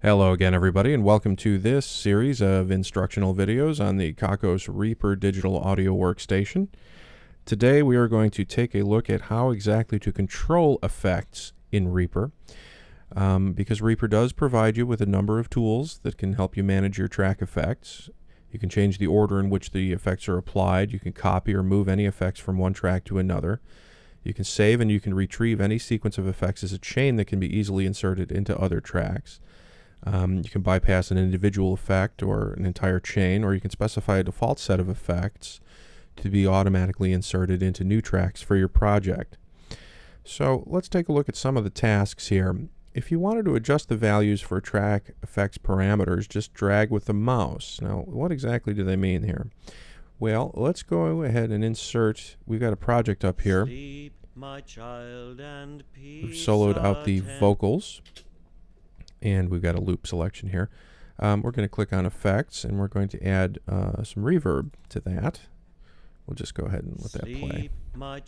Hello again, everybody, and welcome to this series of instructional videos on the Kakos Reaper Digital Audio Workstation. Today we are going to take a look at how exactly to control effects in Reaper, because Reaper does provide you with a number of tools that can help you manage your track effects. You can change the order in which the effects are applied. You can copy or move any effects from one track to another. You can save and you can retrieve any sequence of effects as a chain that can be easily inserted into other tracks. You can bypass an individual effect or an entire chain, or you can specify a default set of effects to be automatically inserted into new tracks for your project. So let's take a look at some of the tasks here. If you wanted to adjust the values for track effects parameters, just drag with the mouse. Now, what exactly do they mean here? Well, let's go ahead and insert. We've got a project up here. We've soloed out the vocals. And we've got a loop selection here. We're going to click on effects and we're going to add some reverb to that. We'll just go ahead and let that play. We're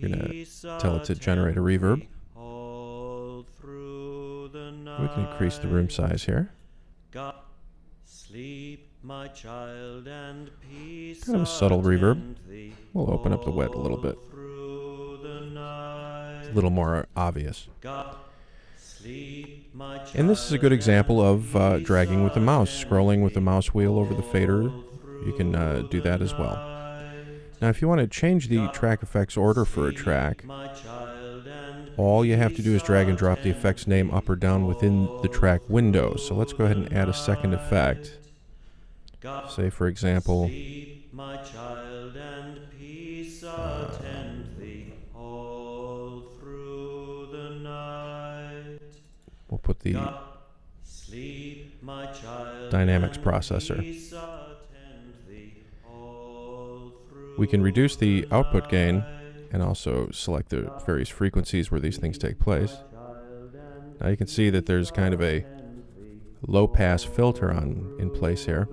going to tell it to generate a reverb. We can increase the room size here. Kind of a subtle reverb. We'll open up the wet a little bit. It's a little more obvious. And this is a good example of dragging with the mouse, scrolling with the mouse wheel over the fader. You can do that as well. Now, if you want to change the track effects order for a track, all you have to do is drag and drop the effects name up or down within the track window. So let's go ahead and add a second effect. Say, for example, we'll put the dynamics processor. We can reduce the output gain and also select the various frequencies where these things take place. Now you can see that there's kind of a low-pass filter in place here.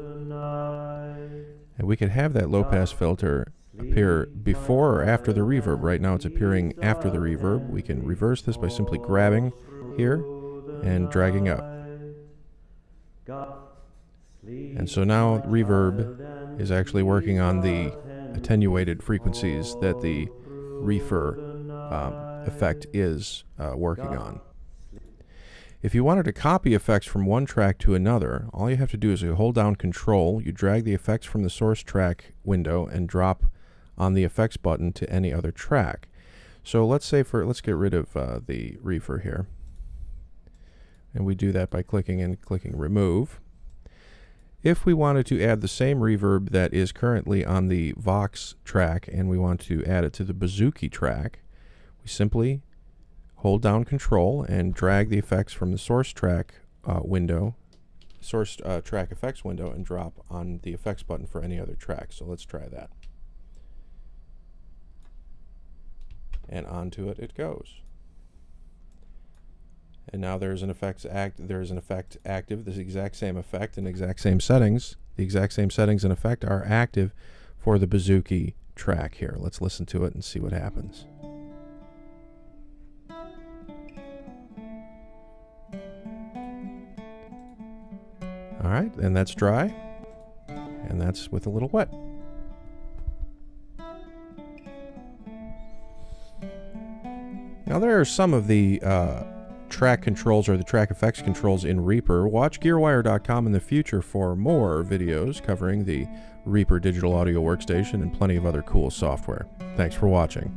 And we could have that low-pass filter appear before or after the reverb. Right now it's appearing after the reverb. We can reverse this by simply grabbing here and dragging up. And so now reverb is actually working on the attenuated frequencies that the reefer effect is working on. If you wanted to copy effects from one track to another, all you have to do is you hold down Control, you drag the effects from the source track window and drop on the effects button to any other track. So let's get rid of the reefer here. And we do that by clicking remove. If we wanted to add the same reverb that is currently on the Vox track and we want to add it to the Bouzouki track, we simply hold down Control and drag the effects from the source track window, track effects window, and drop on the effects button for any other track. So let's try that. And onto it goes. And now there's an effect active, this exact same effect and exact same settings. The exact same settings and effect are active for the Bouzouki track here. Let's listen to it and see what happens. All right, and that's dry, and that's with a little wet. Now there are some of the track controls or the track effects controls in Reaper. Watch Gearwire.com in the future for more videos covering the Reaper Digital Audio Workstation and plenty of other cool software. Thanks for watching.